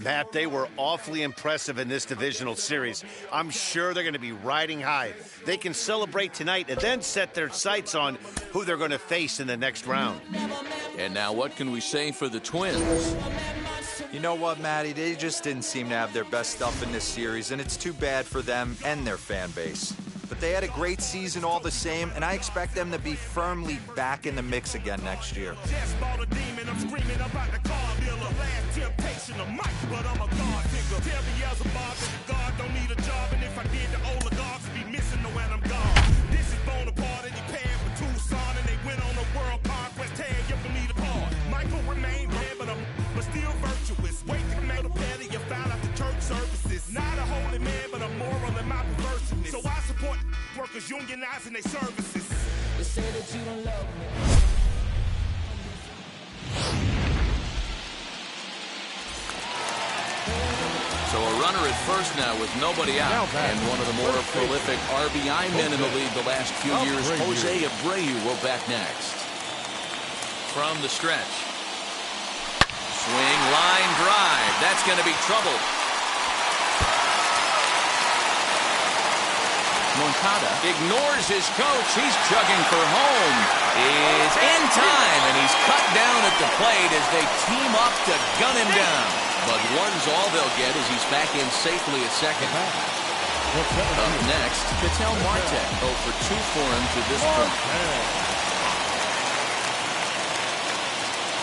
Speaker 3: Matt, they were awfully impressive in this divisional series. I'm sure they're going to be riding high. They can celebrate tonight and then set their sights on who they're going to face in the next round.
Speaker 1: And now what can we say for the Twins?
Speaker 2: You know what, Matty? They just didn't seem to have their best stuff in this series, and it's too bad for them and their fan base. But they had a great season all the same, and I expect them to be firmly back in the mix again next year.
Speaker 5: Not a holy man, but a moral in my perverseness. So I support workers. unionizing their services. They say that you don't love me.
Speaker 1: So a runner at first now with nobody out. And one of the more prolific RBI men in the league the last few years, Jose Abreu, will bat next. From the stretch. Swing, line drive. That's going to be trouble. Moncada ignores his coach. He's chugging for home. Is in time, and he's cut down at the plate as they team up to gun him down. But one's all they'll get as he's back in safely at second. Up next, Ketel Marte. 0 for 2 for him to this point.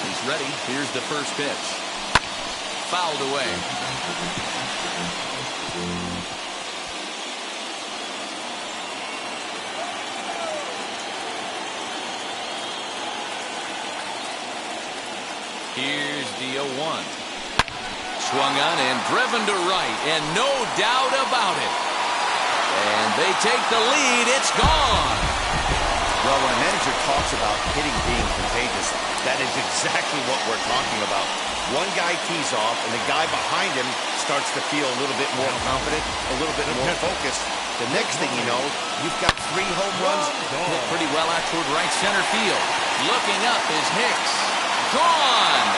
Speaker 1: He's ready. Here's the first pitch. Fouled away. Here's the 0-1. Swung on and driven to right, and no doubt about it. And they take the lead. It's gone.
Speaker 3: Well, when a manager talks about hitting being contagious, that is exactly what we're talking about. One guy tees off, and the guy behind him starts to feel a little bit more confident, a little bit more focused. The next thing you know, you've got 3 home runs.
Speaker 1: Hit pretty well out toward right center field. Looking up is Hicks. Gone.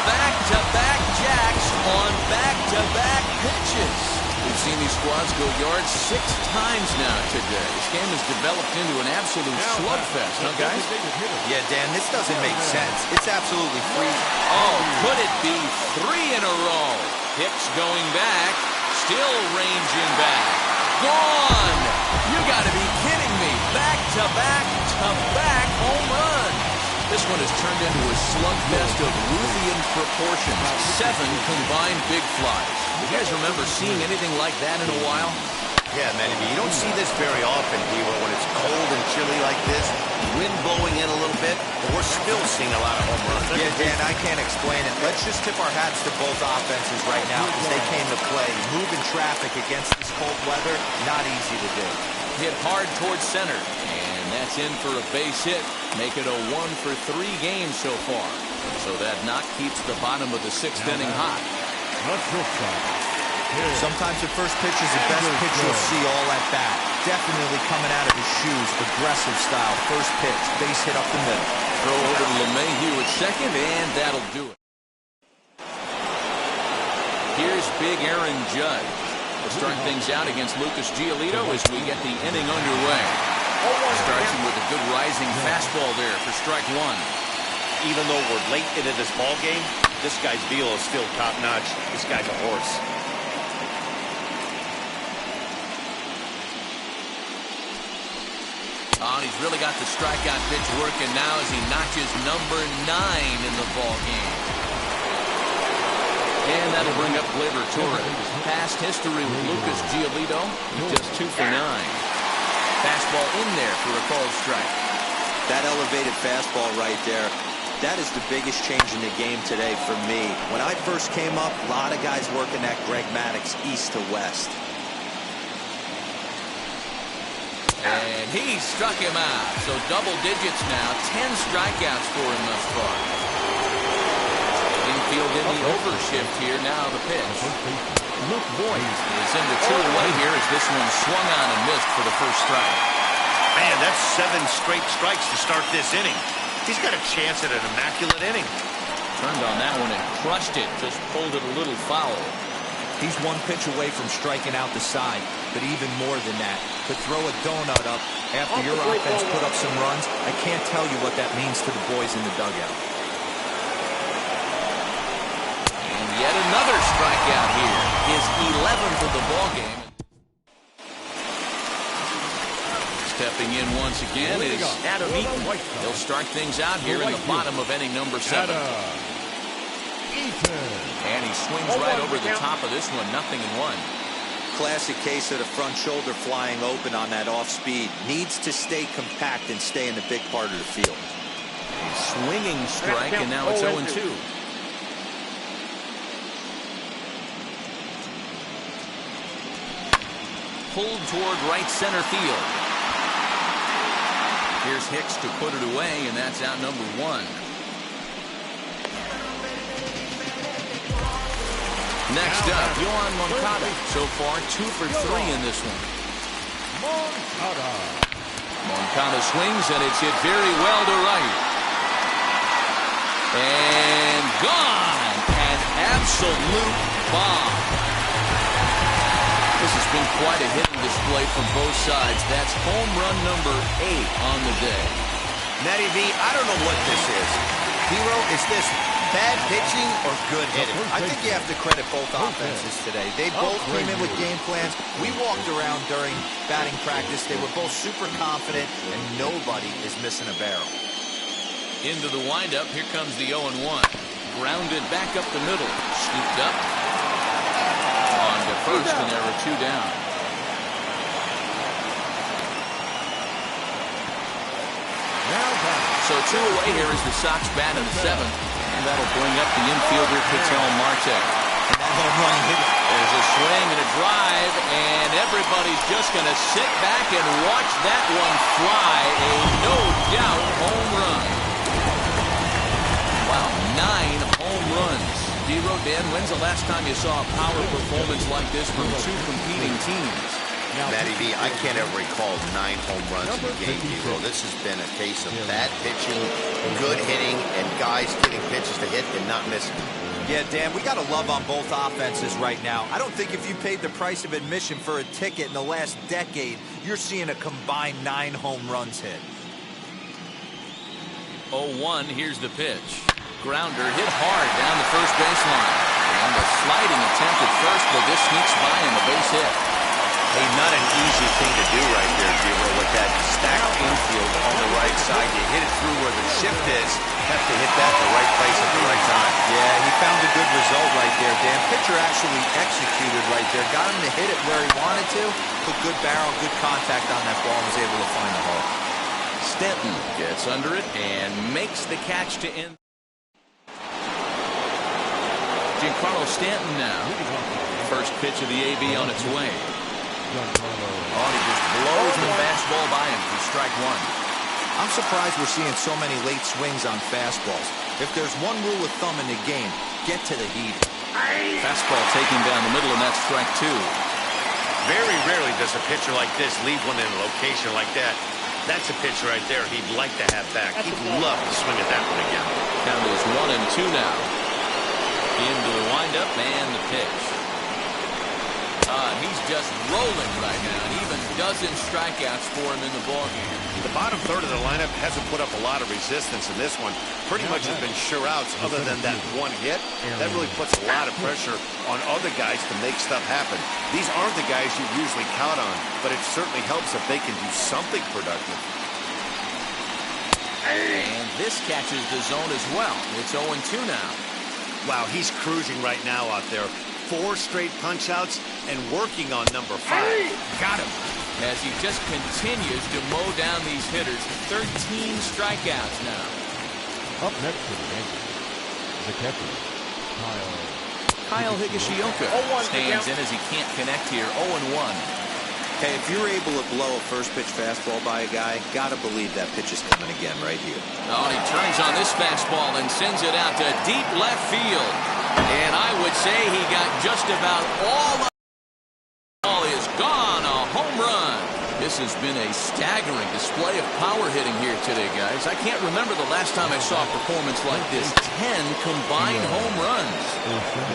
Speaker 1: Back-to-back jacks on back-to-back pitches. We've seen these squads go yards 6 times now today. This game has developed into an absolute slugfest, huh, guys?
Speaker 2: Yeah, Dan, this doesn't make sense. It's absolutely free.
Speaker 1: Oh, could it be 3 in a row? Hicks going back, still ranging back. Gone! You gotta be kidding me. Back-to-back-to-back home runs. This one has turned into a slugfest of Ruthian proportions. 7 combined big flies. You guys remember seeing anything like that in a while?
Speaker 3: Yeah, man, you don't see this very often, Hero, when it's cold and chilly like this. Wind blowing in a little bit, but we're still seeing a lot of home runs.
Speaker 2: Yeah, Dan, I can't explain it. Let's just tip our hats to both offenses right now as they came to play. Moving traffic against this cold weather, not easy to do.
Speaker 1: Hit hard towards center, and that's in for a base hit. Make it a 1 for 3 games so far. So that knock keeps the bottom of the 6th inning hot.
Speaker 2: Sometimes the first pitch is the best pitch you'll see all at bat. Definitely coming out of his shoes, aggressive style. First pitch, base hit up the middle.
Speaker 1: Throw over to LeMahieu at second, and that'll do it. Here's big Aaron Judge. We'll start things out against Lucas Giolito as we get the inning underway. Starts him with a good rising fastball there for strike 1.
Speaker 3: Even though we're late into this ball game, this guy's velo is still top-notch. This guy's a horse.
Speaker 1: Oh, and he's really got the strikeout pitch working now as he notches number 9 in the ball game. And that'll bring up Gleyber Torres. Past history with Lucas Giolito, just 2 for 9. Fastball in there for a called strike.
Speaker 2: That elevated fastball right there, that is the biggest change in the game today for me. When I first came up, a lot of guys working that Greg Maddux east to west.
Speaker 1: And he struck him out. So double digits now. 10 strikeouts for him thus far. Infield in the overshift here. Now the pitch. Luke Boyd is into 2 away here as this one swung on and missed for the first strike.
Speaker 3: Man, that's 7 straight strikes to start this inning. He's got a chance at an immaculate inning.
Speaker 1: Turned on that one and crushed it. Just pulled it a little foul.
Speaker 2: He's 1 pitch away from striking out the side, but even more than that, to throw a donut up after your offense put up some runs, I can't tell you what that means to the boys in the dugout.
Speaker 1: And yet another strikeout here. His 11th of the ballgame. Stepping in once again is Adam Eaton. He'll start things out here in the bottom of inning number 7. And he swings right over the top of this one, 0-1.
Speaker 2: Classic case of the front shoulder flying open on that off speed. Needs to stay compact and stay in the big part of the field.
Speaker 1: A swinging strike, and now it's 0-2. Pulled toward right center field. here's Hicks to put it away, and that's out number 1. Next up, Yohan Moncada. So far, 2 for 3 in this one. Moncada swings, and it's hit very well to right. And gone. An absolute bomb. This has been quite a hitting display from both sides. That's home run number 8 on the day.
Speaker 3: Matty V, I don't know what this is. Hero, is this bad pitching or good hitting?
Speaker 2: I think you have to credit both offenses today. They both came in with game plans. We walked around during batting practice. They were both super confident, and nobody is missing a barrel.
Speaker 1: Into the windup. Here comes the 0-1. Grounded back up the middle. Scooped up. On to first, and there were 2 down. So 2 away here as the Sox bat in the 7th. And that'll bring up the infielder, Ketel Marte.
Speaker 2: And that home run hit.
Speaker 1: There's a swing and a drive, and everybody's just going to sit back and watch that one fly. A no-doubt home run. Wow, 9 home runs. D-Row, Dan, when's the last time you saw a power performance like this from 2 competing teams?
Speaker 3: Matty V, I can't ever recall 9 home runs in a game, D-Row. This has been a case of bad pitching, good hitting, and guys getting pitches to hit and not missing.
Speaker 2: Yeah, Dan, we got to love on both offenses right now. I don't think if you paid the price of admission for a ticket in the last decade, you're seeing a combined 9 home runs hit.
Speaker 1: 0-1, here's the pitch. Grounder hit hard down the first baseline. And a sliding attempt at first, but this sneaks by in the base hit.
Speaker 3: Hey, not an easy thing to do right there, D-Row, with that stacked infield on the right side. You hit it through where the shift is, have to hit that in the right place at the right time.
Speaker 2: Yeah, he found a good result right there, Dan. Pitcher actually executed right there. Got him to hit it where he wanted to. Put good barrel, good contact on that ball, and was able to find the hole.
Speaker 1: Stanton gets under it and makes the catch to end. Giancarlo Stanton now. First pitch of the AB on its way. Oh, he just blows the fastball by him for strike 1.
Speaker 2: I'm surprised we're seeing so many late swings on fastballs. If there's one rule of thumb in the game, get to the heat.
Speaker 1: Fastball taken down the middle, and that's strike 2.
Speaker 3: Very rarely does a pitcher like this leave one in a location like that. That's a pitch right there he'd like to have back. He'd love to swing at that one again.
Speaker 1: Count is 1-2 now. Into the windup and the pitch. He's just rolling right now, and even dozen strikeouts for him in the ballgame.
Speaker 3: The bottom third of the lineup hasn't put up a lot of resistance in this one. Pretty much has been sure outs other than that one hit. That really puts a lot of pressure on other guys to make stuff happen. These aren't the guys you usually count on, but it certainly helps if they can do something productive.
Speaker 1: And this catches the zone as well. It's 0-2 now.
Speaker 3: Wow, he's cruising right now out there. 4 straight punch-outs and working on number 5.
Speaker 1: Got him. As he just continues to mow down these hitters. 13 strikeouts now.
Speaker 4: Up next for the Yankees, the catcher,
Speaker 1: Kyle Higashioka stands in as he can't connect here. 0-1.
Speaker 2: Hey, if you're able to blow a first pitch fastball by a guy, gotta believe that pitch is coming again right here.
Speaker 1: Oh, and he turns on this fastball and sends it out to deep left field. And I would say he got just about all of the ball is gone. A home run. This has been a staggering display of power hitting here today, guys. I can't remember the last time I saw a performance like this. 10 combined home runs.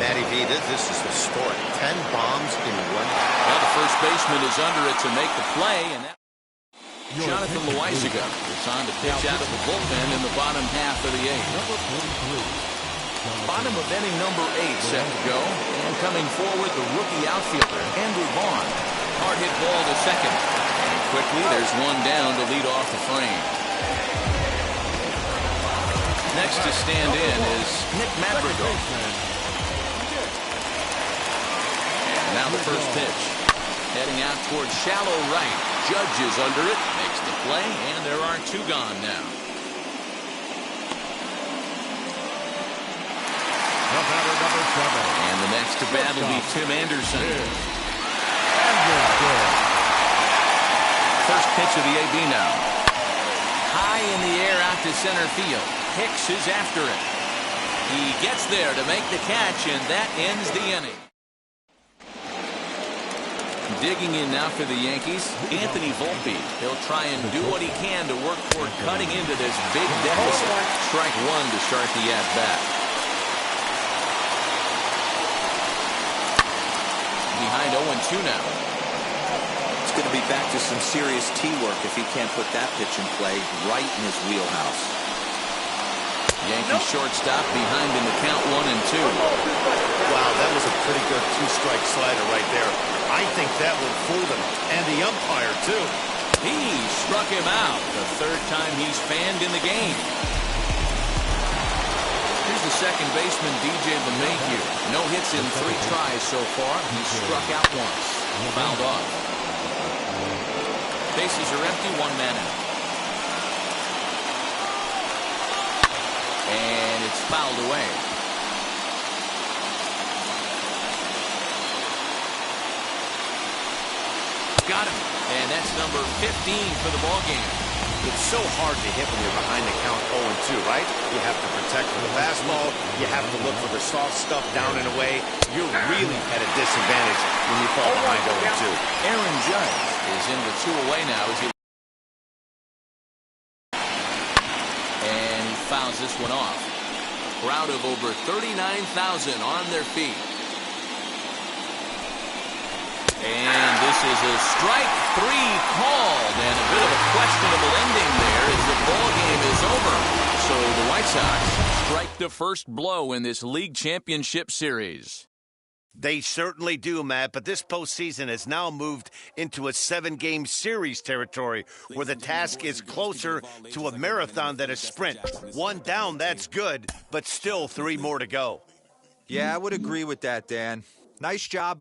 Speaker 3: Matty V, this is historic. 10 bombs in one.
Speaker 1: Well, the first baseman is under it to make the play, and that Jonathan Loaizaga is on to pitch out of the bullpen in the bottom half of the 8th. Bottom of inning number 8 set to go. And coming forward, the rookie outfielder, Andrew Vaughn. Hard hit ball to second. And quickly, there's one down to lead off the frame. Next to stand in is Nick Madrigal. And now the first pitch. Heading out towards shallow right. Judge is under it, makes the play, and there are 2 gone now. And the next to bat will be Tim Anderson. First pitch of the AB now. High in the air out to center field. Hicks is after it. He gets there to make the catch, and that ends the inning. Digging in now for the Yankees, Anthony Volpe. He'll try and do what he can to work toward cutting into this big deficit. Strike one to start the at-bat. Behind 0-2 now.
Speaker 2: It's going to be back to some serious T-work if he can't put that pitch in play right in his wheelhouse.
Speaker 1: Yankee shortstop behind in the count 1-2.
Speaker 3: Wow, that was a pretty good two-strike slider right there. I think that would fool them, and the umpire, too.
Speaker 1: He struck him out, the third time he's fanned in the game. Here's the second baseman, DJ LeMahieu. No hits in 3 tries so far. He struck out once. Fouled off. Bases are empty, 1 man out. And it's fouled away. Got him. And that's number 15 for the ball game.
Speaker 3: It's so hard to hit when you're behind the count 0-2, right? You have to protect the fastball. You have to look for the soft stuff down and away. You're really at a disadvantage when you fall behind 0-2.
Speaker 1: Aaron Judge is in the 2 away now as he and he fouls this one off. Crowd of over 39,000 on their feet. And this is a strike 3 called, and a bit of a questionable ending there as the ball game is over. So the White Sox strike the first blow in this league championship series.
Speaker 3: They certainly do, Matt, but this postseason has now moved into a 7-game series territory where the task is closer to a marathon than a sprint. 1 down, that's good, but still 3 more to go.
Speaker 2: Yeah, I would agree with that, Dan. Nice job.